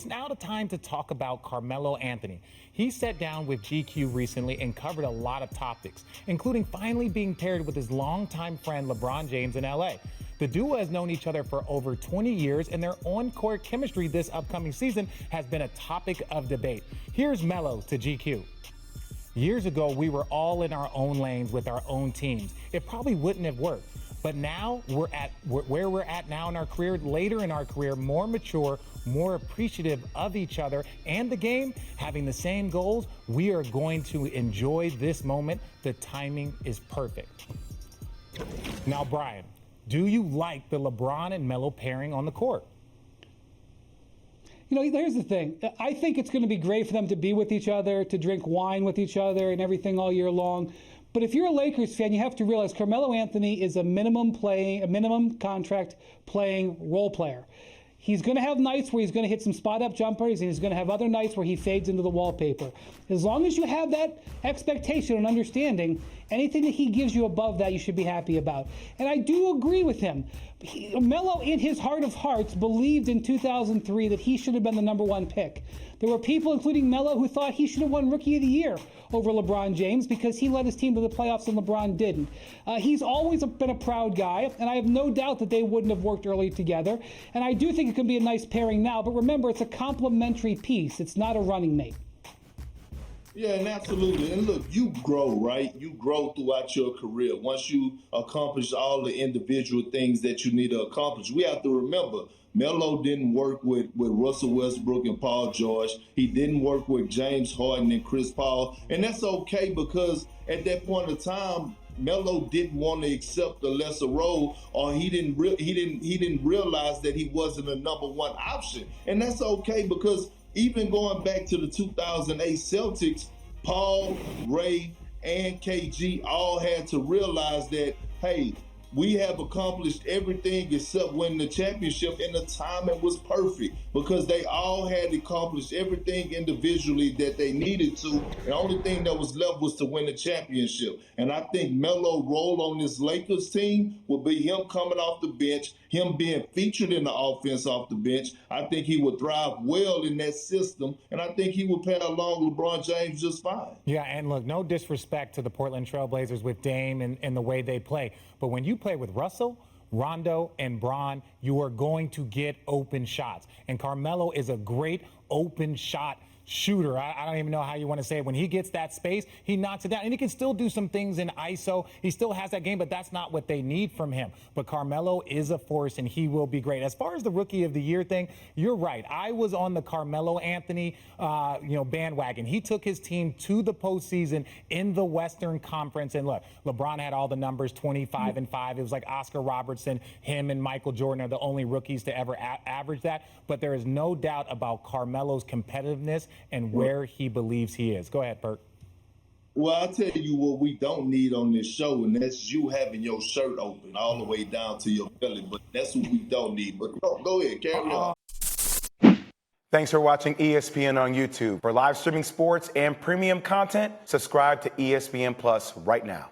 It's now the time to talk about Carmelo Anthony. He sat down with GQ recently and covered a lot of topics, including finally being paired with his longtime friend LeBron James in LA. The duo has known each other for over 20 years, and their on-court chemistry this upcoming season has been a topic of debate. Here's Melo to GQ. Years ago, we were all in our own lanes with our own teams. It probably wouldn't have worked. But now we're at where we're at now in our career, later in our career, more mature, more appreciative of each other and the game, having the same goals. We are going to enjoy this moment. The timing is perfect. Now, Brian, do you like the LeBron and Melo pairing on the court? You know, here's the thing. I think it's going to be great for them to be with each other, to drink wine with each other and everything all year long. But if you're a Lakers fan, you have to realize Carmelo Anthony is a minimum contract playing role player. He's going to have nights where he's going to hit some spot-up jumpers, and he's going to have other nights where he fades into the wallpaper. As long as you have that expectation and understanding, anything that he gives you above that, you should be happy about. And I do agree with him. Melo, in his heart of hearts, believed in 2003 that he should have been the #1 pick. There were people, including Melo, who thought he should have won Rookie of the Year over LeBron James because he led his team to the playoffs and LeBron didn't. He's always been a proud guy, and I have no doubt that they wouldn't have worked early together. And I do think it can be a nice pairing now, but remember, it's a complementary piece. It's not a running mate. Yeah, and absolutely. And look, you grow, right? You grow throughout your career. Once you accomplish all the individual things that you need to accomplish, we have to remember, Melo didn't work with Russell Westbrook and Paul George. He didn't work with James Harden and Chris Paul. And that's okay because at that point in time, Melo didn't want to accept the lesser role, or he didn't realize that he wasn't a #1 option. And that's okay because even going back to the 2008 Celtics, Paul, Ray, and KG all had to realize that, hey, we have accomplished everything except win the championship, and the timing was perfect because they all had accomplished everything individually that they needed to. The only thing that was left was to win the championship. And I think Melo's role on this Lakers team will be him coming off the bench, him being featured in the offense off the bench. I think he would thrive well in that system, and I think he would pair along LeBron James just fine. Yeah, and look, no disrespect to the Portland Trailblazers with Dame and the way they play, but when you play with Russell, Rondo, and Bron, you are going to get open shots. And Carmelo is a great open shot shooter. I don't even know how you want to say it. When he gets that space, he knocks it down. And he can still do some things in ISO. He still has that game, but that's not what they need from him. But Carmelo is a force, and he will be great. As far as the Rookie of the Year thing, you're right. I was on the Carmelo Anthony bandwagon. He took his team to the postseason in the Western Conference. And look, LeBron had all the numbers, 25-5. It was like Oscar Robertson, him and Michael Jordan are the only rookies to ever average that. But there is no doubt about Carmelo's competitiveness and where he believes he is. Go ahead, Perk. Well, I'll tell you what we don't need on this show, and that's you having your shirt open all the way down to your belly. But that's what we don't need. But go ahead, carry on. Thanks for watching ESPN on YouTube. For live streaming sports and premium content, subscribe to ESPN Plus right now.